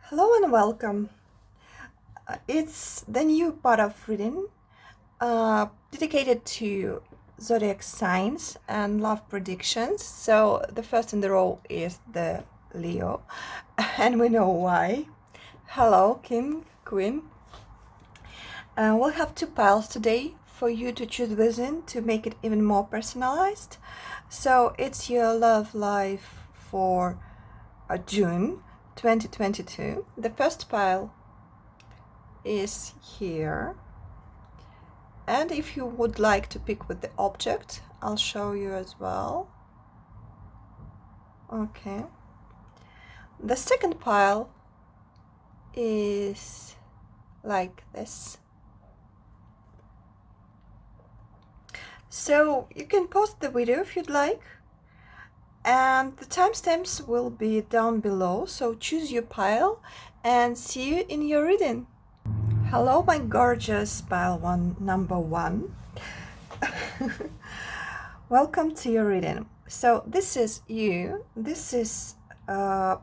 Hello and welcome. It's the new part of reading dedicated to zodiac signs and love predictions. So the first in the row is the Leo, and we know why. Hello, King, Queen. We'll have two piles today for you to choose within to make it even more personalized. So it's your love life for June 2022. The first pile is here, and if you would like to pick with the object, I'll show you as well. Okay, the second pile is like this, so you can pause the video if you'd like, and the timestamps will be down below, so choose your pile and see you in your reading. Hello, my gorgeous pile number one. Welcome to your reading. So this is you. This is the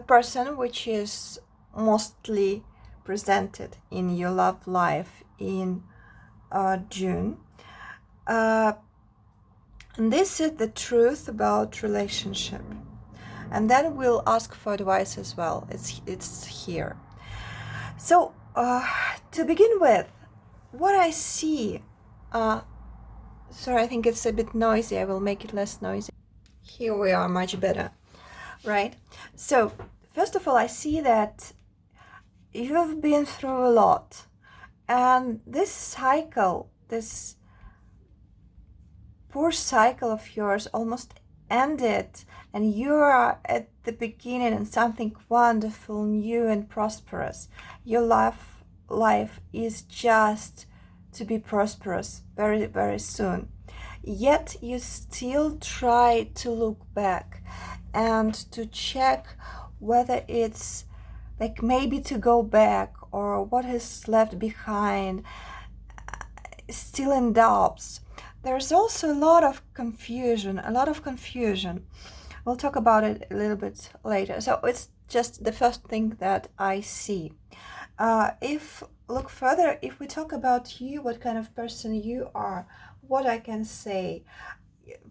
person which is mostly presented in your love life in June. And this is the truth about relationship. And then we'll ask for advice as well. It's here. So to begin with, what I see, sorry, I think it's a bit noisy. I will make it less noisy. Here we are, much better, right? So first of all, I see that you've been through a lot, and this cycle, this poor cycle of yours almost ended, and you are at the beginning in something wonderful, new and prosperous. Your life is just to be prosperous very, very soon. Yet you still try to look back and to check whether it's like maybe to go back or what is left behind, still in doubts. There's also a lot of confusion. We'll talk about it a little bit later. So it's just the first thing that I see. If look further, if we talk about you, what kind of person you are, what I can say.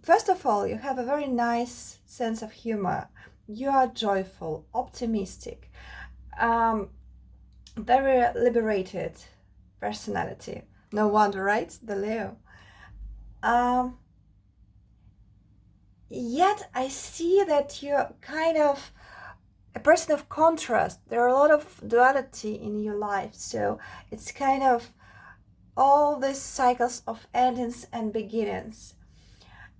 First of all, you have a very nice sense of humor. You are joyful, optimistic, very liberated personality. No wonder, right? The Leo. Yet I see that you're kind of a person of contrast. There are a lot of duality in your life, so it's kind of all these cycles of endings and beginnings.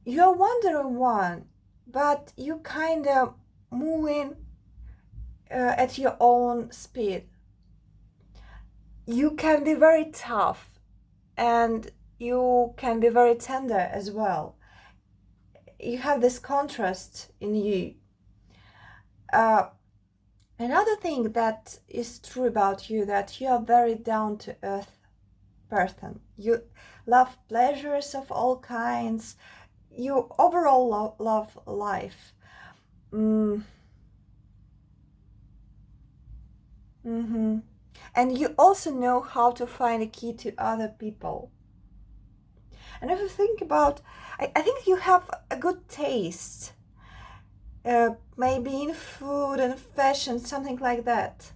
You're wandering one, but you kind of moving at your own speed. You can be very tough, and you can be very tender as well. You have this contrast in you. Another thing that is true about you, that you are very down-to-earth person. You love pleasures of all kinds. You overall love life. And you also know how to find a key to other people. And if you think about, I think you have a good taste. Maybe in food and fashion, something like that.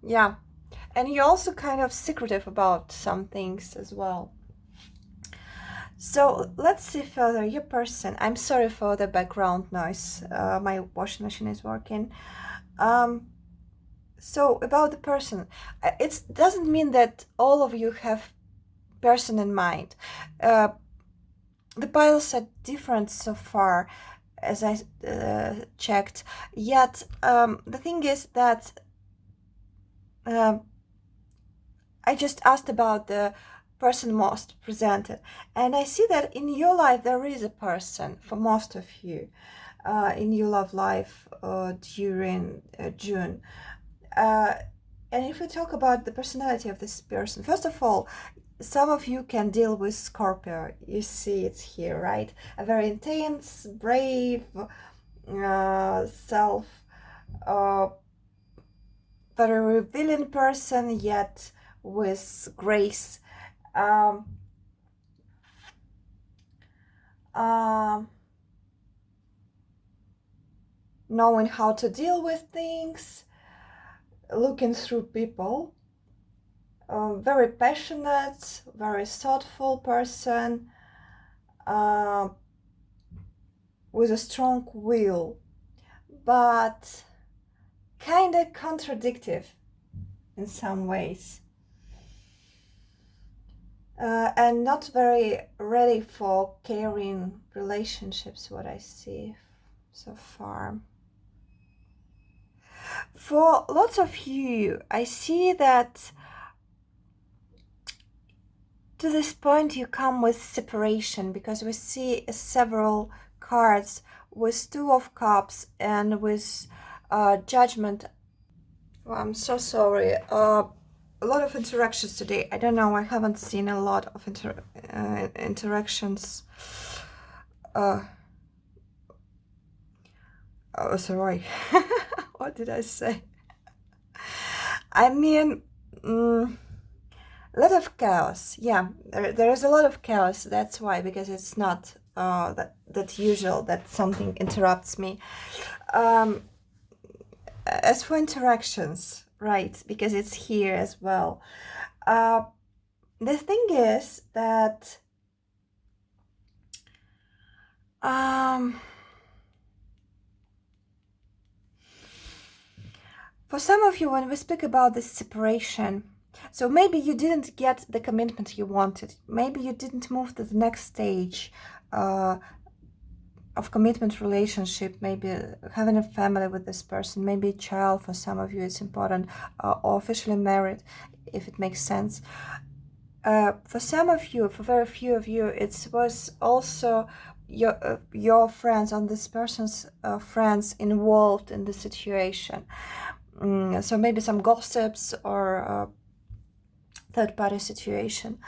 Yeah, and you're also kind of secretive about some things as well. So let's see further. Your person. I'm sorry for the background noise. My washing machine is working. So about the person, it doesn't mean that all of you have person in mind. The piles are different so far, as I checked. Yet the thing is that I just asked about the person most presented, and I see that in your life there is a person for most of you in your love life during June. And if we talk about the personality of this person, first of all, some of you can deal with Scorpio. You see it here, right? A very intense, brave, very revealing person, yet with grace. Knowing how to deal with things, looking through people, very passionate, very thoughtful person, with a strong will, but kind of contradictive in some ways, and not very ready for caring relationships, what I see so far. For lots of you, I see that to this point you come with separation, because we see several cards with Two of Cups and with Judgment. Oh, I'm so sorry. A lot of interactions today. I don't know. I haven't seen a lot of interactions. Oh, sorry. What did I say? I mean, a lot of chaos. Yeah, there is a lot of chaos. That's why, because it's not that usual that something interrupts me. As for interactions, right, because it's here as well. The thing is that for some of you, when we speak about this separation, so maybe you didn't get the commitment you wanted. Maybe you didn't move to the next stage of commitment relationship, maybe having a family with this person, maybe a child. For some of you it's important, or officially married, if it makes sense. For some of you, for very few of you, it was also your friends and this person's friends involved in the situation. So maybe some gossips or third-party situation.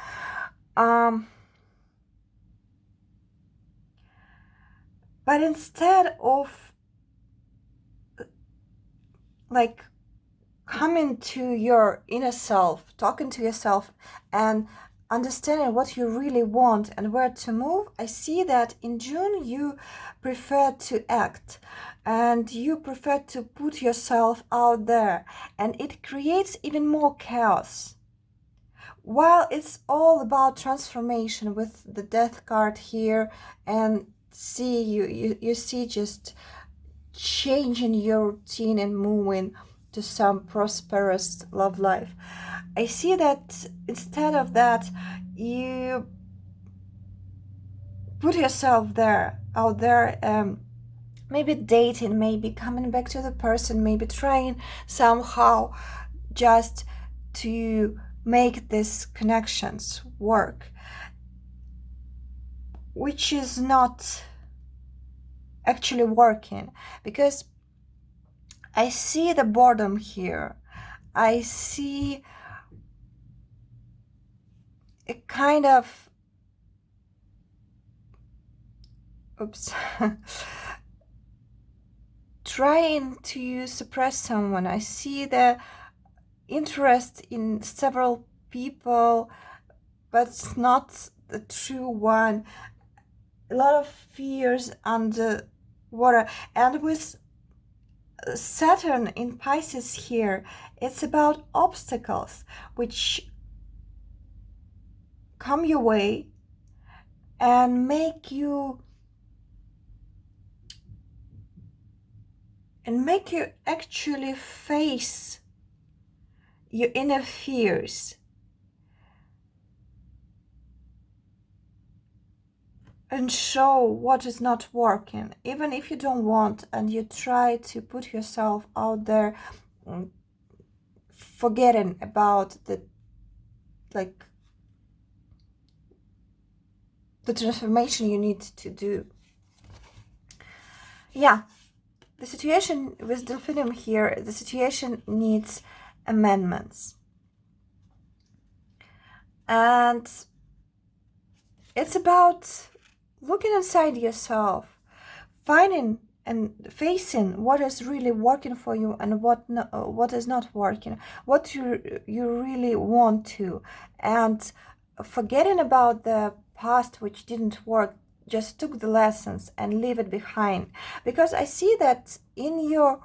But instead of like coming to your inner self, talking to yourself and understanding what you really want and where to move, I see that in June you prefer to act and you prefer to put yourself out there, and it creates even more chaos. While it's all about transformation with the Death card here, and see you see just changing your routine and moving to some prosperous love life. I see that instead of that, you put yourself there, out there, maybe dating, maybe coming back to the person, maybe trying somehow just to make these connections work, which is not actually working, because I see the boredom here. I see a kind of trying to suppress someone. I see the interest in several people, but it's not the true one. A lot of fears under water, and with Saturn in Pisces here, it's about obstacles which come your way and make you actually face your inner fears and show what is not working, even if you don't want, and you try to put yourself out there, forgetting about the transformation you need to do. Yeah, the situation with Delphinium here, the situation needs amendments. And it's about looking inside yourself, finding and facing what is really working for you and what is not working, what you really want to, and forgetting about the past which didn't work. Just took the lessons and leave it behind, because I see that in your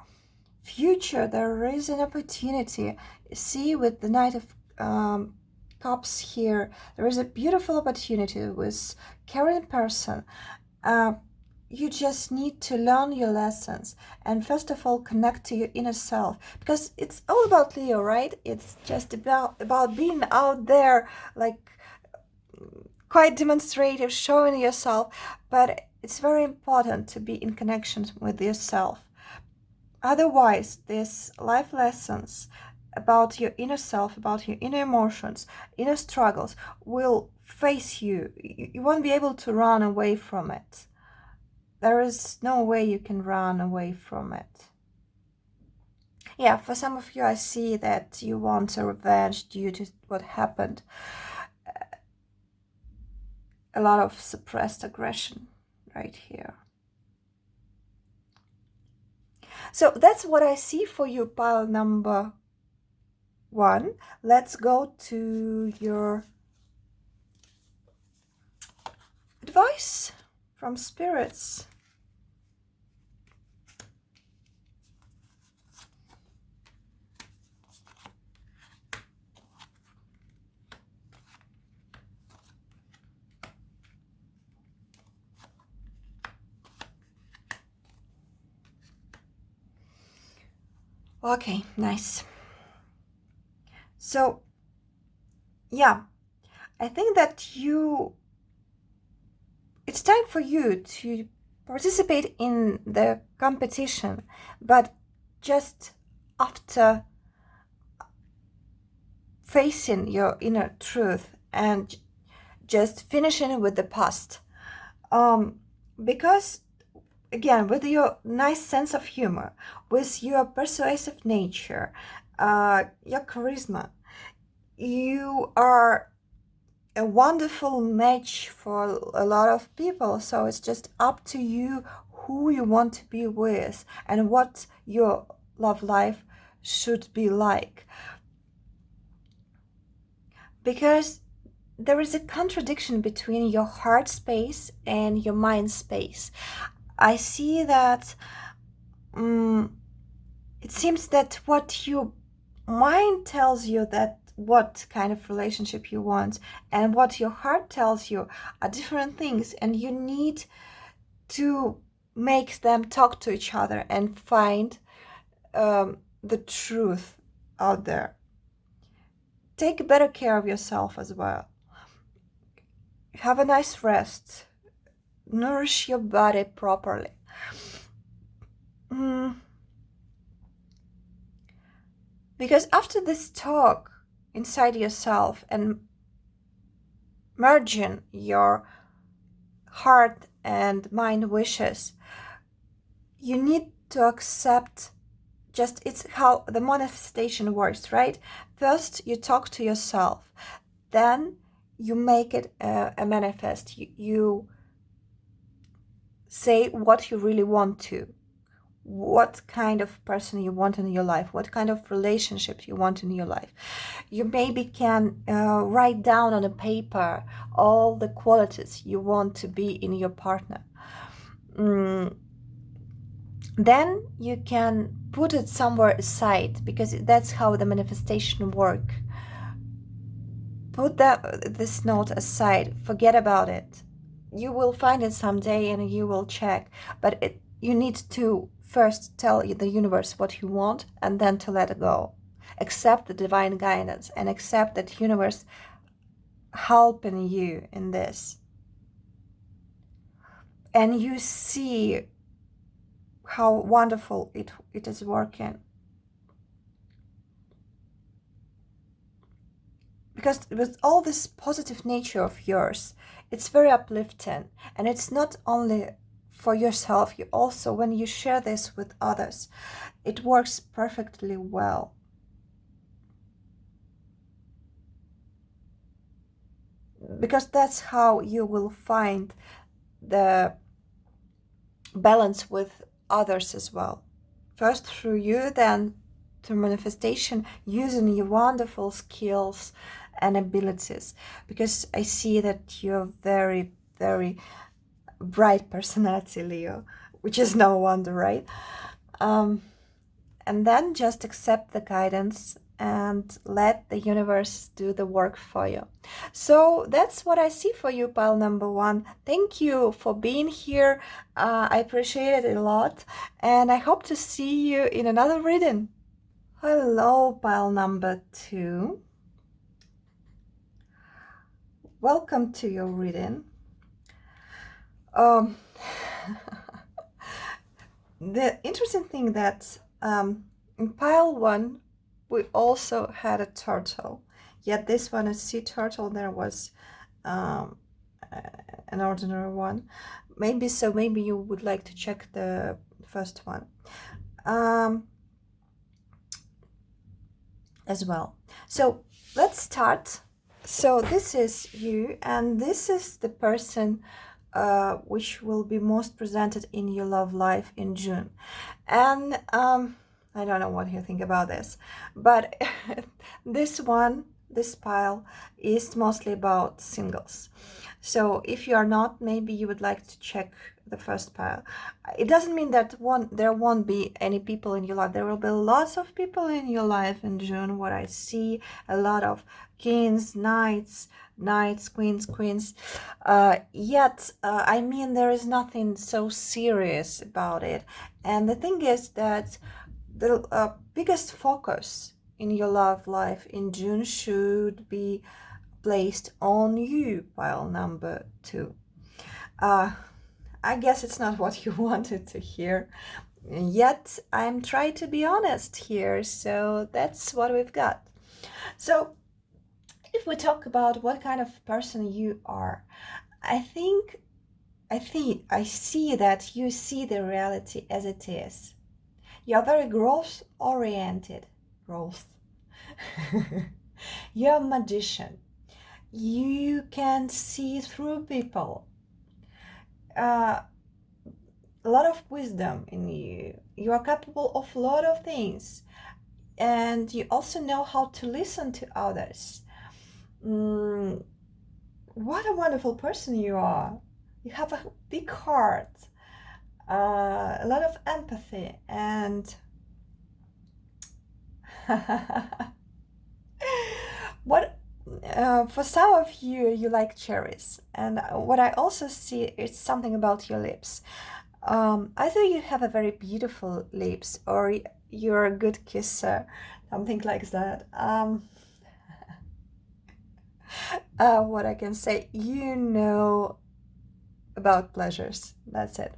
future there is an opportunity. See, with the Knight of Cups here, there is a beautiful opportunity with caring person. You just need to learn your lessons and first of all connect to your inner self, because it's all about Leo, right? It's just about being out there, like quite demonstrative, showing yourself, but it's very important to be in connection with yourself. Otherwise, these life lessons about your inner self, about your inner emotions, inner struggles will face you. You won't be able to run away from it. There is no way you can run away from it. Yeah, for some of you, I see that you want a revenge due to what happened. A lot of suppressed aggression right here. So that's what I see for you, pile number 1. Let's go to your advice from spirits. Okay, nice. So, yeah, I think that it's time for you to participate in the competition, but just after facing your inner truth and just finishing with the past. Because again, with your nice sense of humor, with your persuasive nature, your charisma, you are a wonderful match for a lot of people. So it's just up to you who you want to be with and what your love life should be like. Because there is a contradiction between your heart space and your mind space. I see that it seems that what your mind tells you that what kind of relationship you want and what your heart tells you are different things, and you need to make them talk to each other and find the truth out there. Take better care of yourself as well. Have a nice rest. Nourish your body properly. Because after this talk inside yourself and merging your heart and mind wishes, you need to accept, just it's how the manifestation works, right? First you talk to yourself, then you make it a manifest. You say what you really want to, what kind of person you want in your life, what kind of relationship you want in your life. You maybe can write down on a paper all the qualities you want to be in your partner. Then you can put it somewhere aside, because that's how the manifestation works. Put this note aside, forget about it. You will find it someday and you will check, but you need to first tell the universe what you want and then to let it go. Accept the divine guidance and accept that the universe helping you in this. And you see how wonderful it is working. Because with all this positive nature of yours, it's very uplifting. And it's not only for yourself, you also, when you share this with others, it works perfectly well. because that's how you will find the balance with others as well. First through you, then through manifestation, using your wonderful skills and abilities. Because I see that you're very, very bright personality, Leo, which is no wonder, right? And then just accept the guidance and let the universe do the work for you. So that's what I see for you, pile number 1. Thank you for being here. I appreciate it a lot, and I hope to see you in another reading. Hello, pile number 2. Welcome to your reading. The interesting thing that in pile 1, we also had a turtle, yet this one is sea turtle. There was an ordinary one. Maybe you would like to check the first one as well. So let's start. So this is you, and this is the person which will be most presented in your love life in June. And I don't know what you think about this, but this pile is mostly about singles. So if you are not, maybe you would like to check the first pile. It doesn't mean that there won't be any people in your life. There will be lots of people in your life in June. What I see, a lot of kings, knights, queens. Yet, I mean, there is nothing so serious about it. And the thing is that the biggest focus in your love life in June should be placed on you, pile number 2. I guess it's not what you wanted to hear, yet I'm trying to be honest here, so that's what we've got. So if we talk about what kind of person you are, I see that you see the reality as it is. You're very growth oriented. You're a magician. You can see through people. A lot of wisdom in you. You are capable of a lot of things, and you also know how to listen to others. What a wonderful person you are. You have a big heart, a lot of empathy, and what for some of you, you like cherries. And what I also see is something about your lips. Either you have a very beautiful lips, or you're a good kisser, something like that. What I can say, you know about pleasures. That's it.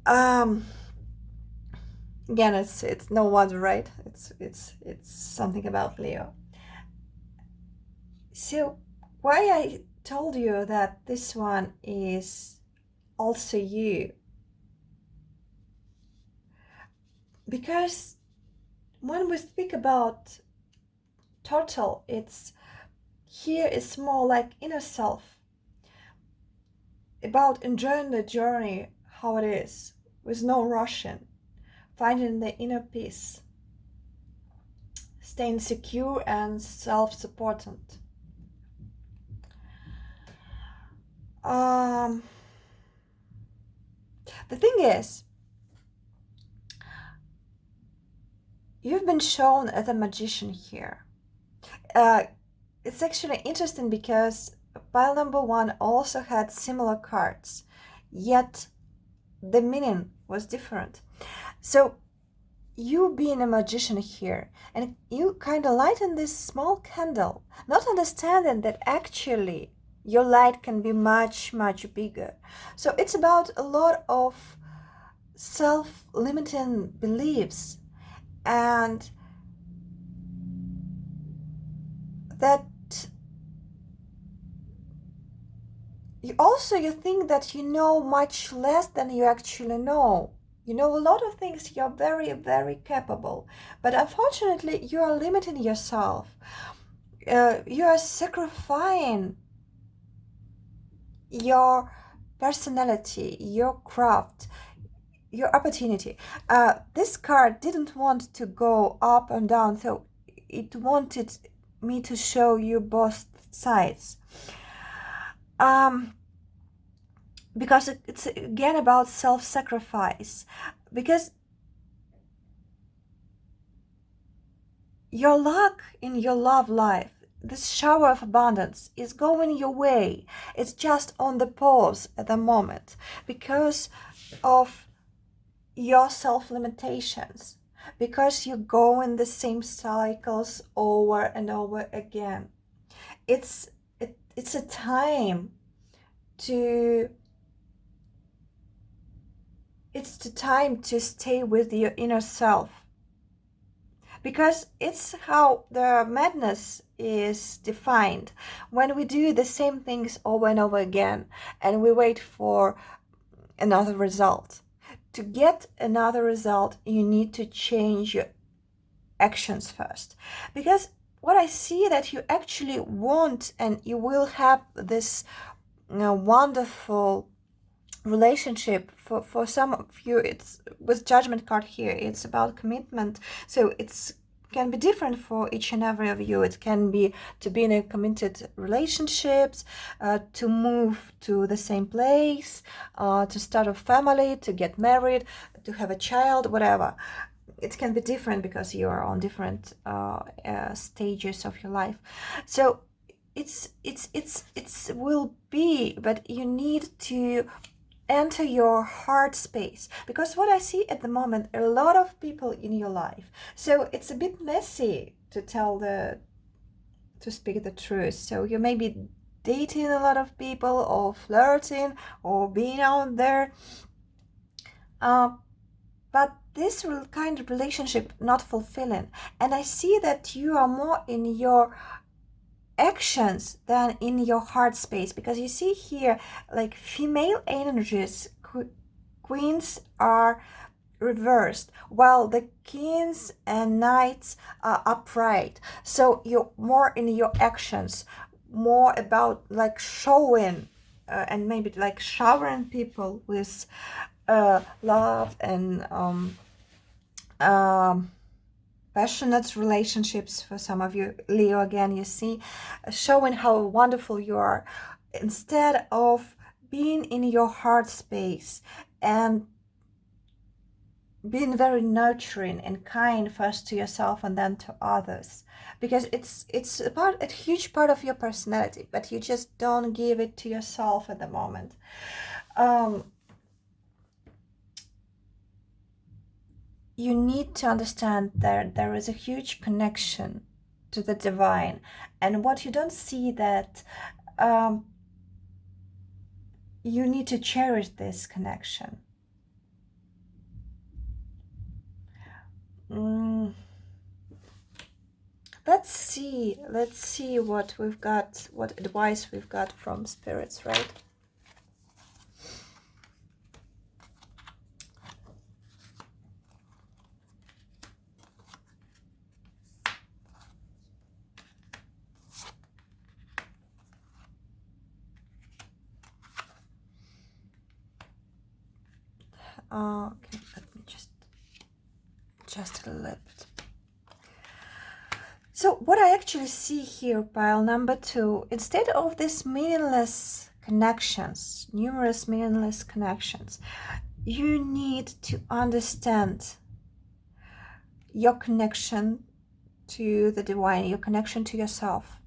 Again, it's no wonder, right? It's something about Leo. So why I told you that this one is also you, because when we speak about turtle, it's more like inner self, about enjoying the journey how it is, with no rushing, finding the inner peace, staying secure and self-supportant. The thing is, you've been shown as a magician here. It's actually interesting because pile number 1 also had similar cards, yet the meaning was different. So you being a magician here, and you kind of lighten this small candle, not understanding that actually your light can be much, much bigger. So it's about a lot of self-limiting beliefs, and that you think that you know much less than you actually know. You know a lot of things, you're very, very capable, but unfortunately you are limiting yourself. You are sacrificing your personality, your craft, your opportunity. This card didn't want to go up and down, so it wanted me to show you both sides. Because it's again about self-sacrifice. Because your luck in your love life, this shower of abundance, is going your way. It's just on the pause at the moment because of your self-limitations, because you go in the same cycles over and over again. It's a time to stay with your inner self, because it's how the madness is defined when we do the same things over and over again and we wait for another result. To get another result, you need to change your actions first, because what I see that you actually want, and you will have this wonderful relationship. For some of you, it's with Judgment card here, it's about commitment, so it's can be different for each and every of you. It can be to be in a committed relationships, to move to the same place, to start a family, to get married, to have a child, whatever. It can be different because you are on different stages of your life. So it's will be, but you need to enter your heart space, because what I see at the moment, a lot of people in your life, so it's a bit messy to speak the truth. So you may be dating a lot of people, or flirting, or being out there, but this kind of relationship not fulfilling. And I see that you are more in your actions than in your heart space, because you see here, like, female energies, queens are reversed, while the kings and knights are upright. So you're more in your actions, more about like showing and maybe like showering people with love and passionate relationships. For some of you, Leo, again, you see, showing how wonderful you are, instead of being in your heart space and being very nurturing and kind, first to yourself and then to others, because it's a huge part of your personality, but you just don't give it to yourself at the moment. You need to understand that there is a huge connection to the divine, and what you don't see, that you need to cherish this connection. Let's see what we've got, what advice we've got from spirits, right? Okay, let me just a little bit. So what I actually see here, pile number 2, instead of these meaningless connections, numerous meaningless connections, you need to understand your connection to the divine, your connection to yourself.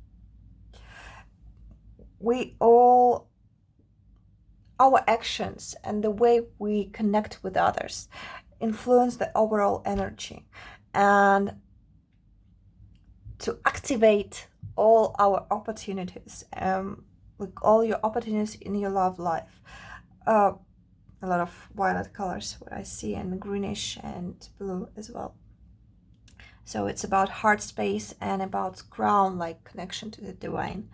Our actions and the way we connect with others influence the overall energy. And to activate all our opportunities, like all your opportunities in your love life, a lot of violet colors, what I see, and greenish and blue as well. So it's about heart space and about ground, like connection to the divine.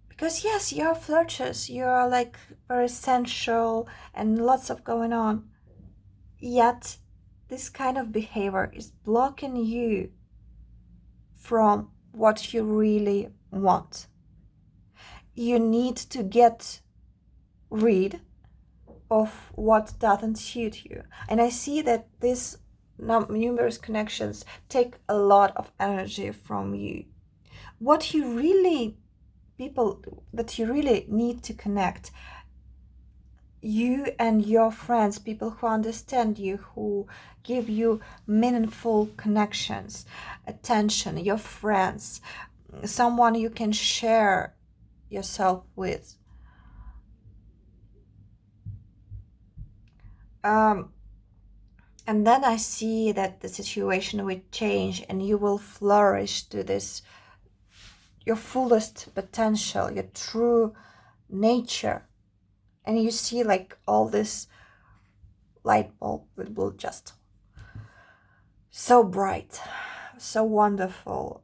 Because yes, you're flirtatious, you're like very sensual and lots of going on, yet this kind of behavior is blocking you from what you really want. You need to get rid of what doesn't suit you. And I see that these numerous connections take a lot of energy from you. What you really, people that you really need to connect, you and your friends, people who understand you, who give you meaningful connections, attention, your friends, someone you can share yourself with. And then I see that the situation will change and you will flourish to this, your fullest potential, your true nature. And you see like all this light bulb, it will just so bright, so wonderful.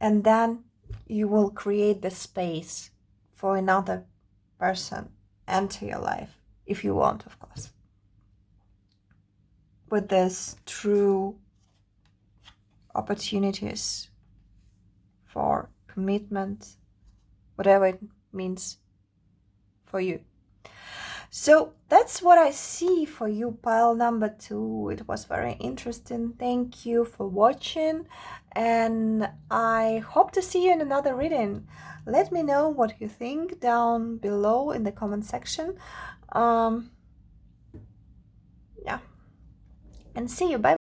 And then you will create the space for another person enter your life, if you want, of course, with this true opportunities for commitment, whatever it means for you. So that's what I see for you, pile number 2. It was very interesting. Thank you for watching, and I hope to see you in another reading. Let me know what you think down below in the comment section. Yeah, and see you. Bye.